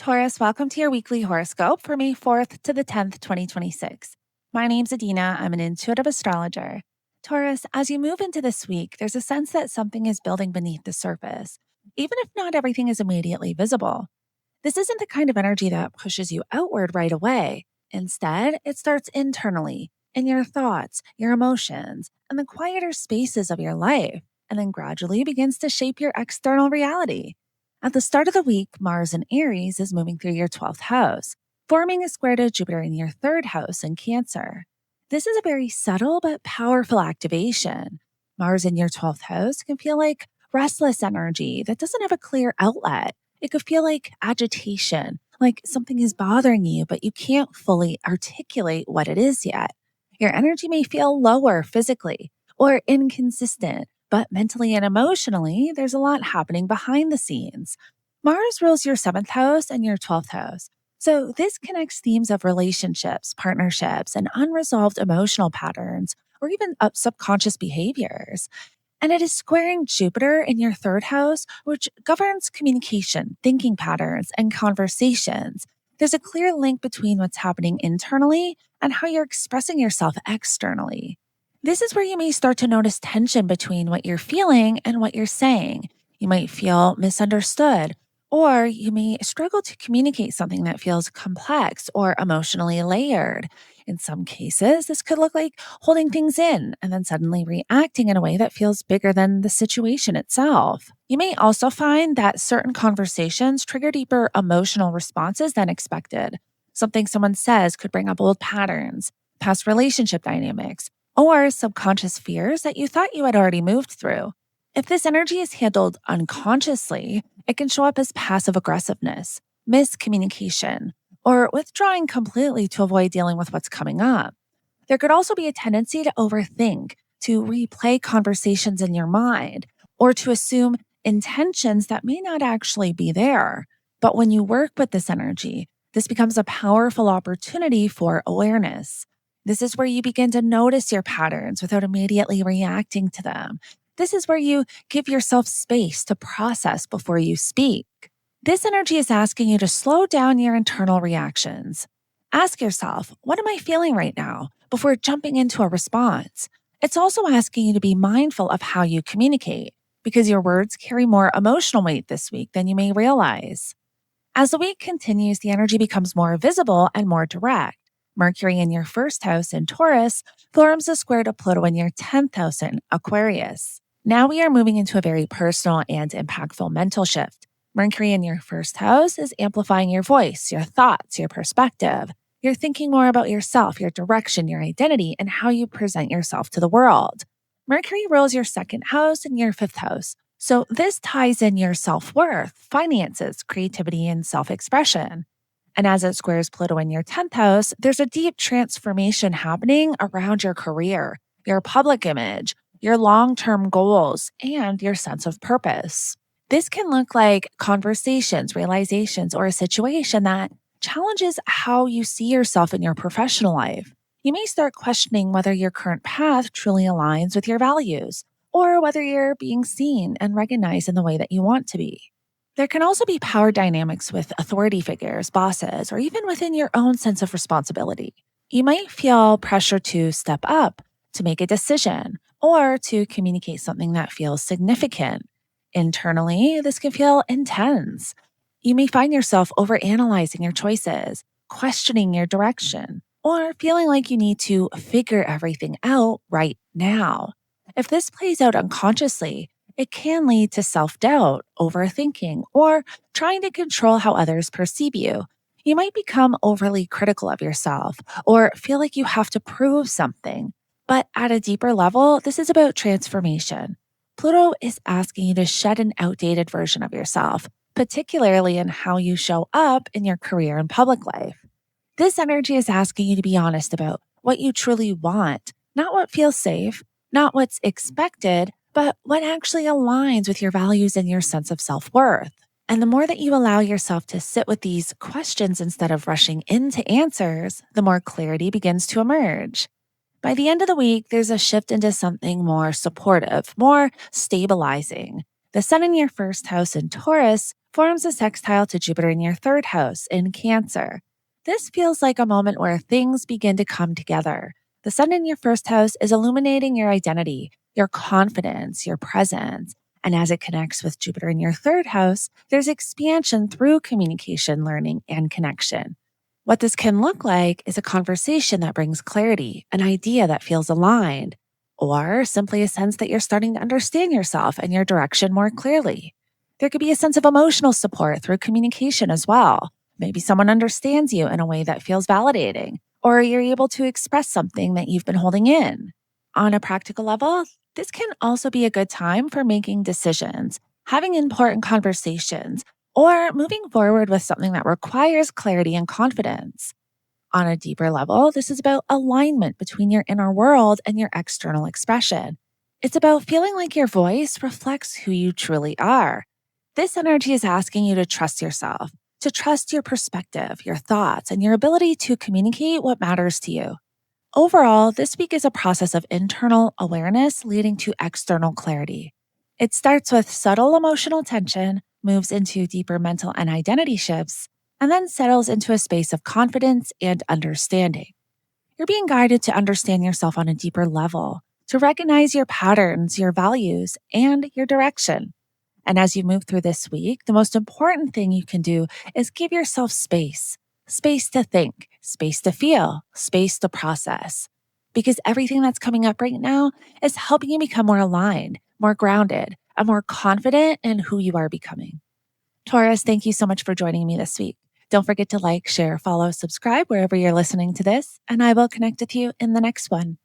Taurus, welcome to your weekly horoscope for May 4th to the 10th, 2026. My name's Adina. I'm an intuitive astrologer. Taurus, as you move into this week, there's a sense that something is building beneath the surface, even if not everything is immediately visible. This isn't the kind of energy that pushes you outward right away. Instead, it starts internally, in your thoughts, your emotions, and the quieter spaces of your life, and then gradually begins to shape your external reality. At the start of the week, Mars in Aries is moving through your 12th house, forming a square to Jupiter in your third house in Cancer. This is a very subtle but powerful activation. Mars in your 12th house can feel like restless energy that doesn't have a clear outlet. It could feel like agitation, like something is bothering you, but you can't fully articulate what it is yet. Your energy may feel lower physically or inconsistent, but mentally and emotionally, there's a lot happening behind the scenes. Mars rules your 7th house and your 12th house. So this connects themes of relationships, partnerships, and unresolved emotional patterns, or even subconscious behaviors. And it is squaring Jupiter in your third house, which governs communication, thinking patterns, and conversations. There's a clear link between what's happening internally and how you're expressing yourself externally. This is where you may start to notice tension between what you're feeling and what you're saying. You might feel misunderstood, or you may struggle to communicate something that feels complex or emotionally layered. In some cases, this could look like holding things in and then suddenly reacting in a way that feels bigger than the situation itself. You may also find that certain conversations trigger deeper emotional responses than expected. Something someone says could bring up old patterns, past relationship dynamics, or subconscious fears that you thought you had already moved through. If this energy is handled unconsciously, it can show up as passive aggressiveness, miscommunication, or withdrawing completely to avoid dealing with what's coming up. There could also be a tendency to overthink, to replay conversations in your mind, or to assume intentions that may not actually be there. But when you work with this energy, this becomes a powerful opportunity for awareness. This is where you begin to notice your patterns without immediately reacting to them. This is where you give yourself space to process before you speak. This energy is asking you to slow down your internal reactions. Ask yourself, what am I feeling right now, before jumping into a response? It's also asking you to be mindful of how you communicate, because your words carry more emotional weight this week than you may realize. As the week continues, the energy becomes more visible and more direct. Mercury in your first house in Taurus forms a square to Pluto in your 10th house in Aquarius. Now we are moving into a very personal and impactful mental shift. Mercury in your first house is amplifying your voice, your thoughts, your perspective. You're thinking more about yourself, your direction, your identity, and how you present yourself to the world. Mercury rules your second house and your fifth house. So this ties in your self-worth, finances, creativity, and self-expression. And as it squares Pluto in your 10th house, there's a deep transformation happening around your career, your public image, your long-term goals, and your sense of purpose. This can look like conversations, realizations, or a situation that challenges how you see yourself in your professional life. You may start questioning whether your current path truly aligns with your values, or whether you're being seen and recognized in the way that you want to be. There can also be power dynamics with authority figures, bosses, or even within your own sense of responsibility. You might feel pressure to step up, to make a decision, or to communicate something that feels significant. Internally, this can feel intense. You may find yourself overanalyzing your choices, questioning your direction, or feeling like you need to figure everything out right now. If this plays out unconsciously, it can lead to self-doubt, overthinking, or trying to control how others perceive you. You might become overly critical of yourself or feel like you have to prove something. But at a deeper level, this is about transformation. Pluto is asking you to shed an outdated version of yourself, particularly in how you show up in your career and public life. This energy is asking you to be honest about what you truly want, not what feels safe, not what's expected, but what actually aligns with your values and your sense of self-worth. And the more that you allow yourself to sit with these questions instead of rushing into answers, the more clarity begins to emerge. By the end of the week, there's a shift into something more supportive, more stabilizing. The sun in your first house in Taurus forms a sextile to Jupiter in your third house in Cancer. This feels like a moment where things begin to come together. The sun in your first house is illuminating your identity, your confidence, your presence. And as it connects with Jupiter in your third house, there's expansion through communication, learning, and connection. What this can look like is a conversation that brings clarity, an idea that feels aligned, or simply a sense that you're starting to understand yourself and your direction more clearly. There could be a sense of emotional support through communication as well. Maybe someone understands you in a way that feels validating, or you're able to express something that you've been holding in. On a practical level, this can also be a good time for making decisions, having important conversations, or moving forward with something that requires clarity and confidence. On a deeper level, this is about alignment between your inner world and your external expression. It's about feeling like your voice reflects who you truly are. This energy is asking you to trust yourself, to trust your perspective, your thoughts, and your ability to communicate what matters to you. Overall, this week is a process of internal awareness leading to external clarity. It starts with subtle emotional tension, moves into deeper mental and identity shifts, and then settles into a space of confidence and understanding. You're being guided to understand yourself on a deeper level, to recognize your patterns, your values, and your direction. And as you move through this week, the most important thing you can do is give yourself space to think, space to feel, space to process. Because everything that's coming up right now is helping you become more aligned, more grounded, and more confident in who you are becoming. Taurus, thank you so much for joining me this week. Don't forget to like, share, follow, subscribe wherever you're listening to this, and I will connect with you in the next one.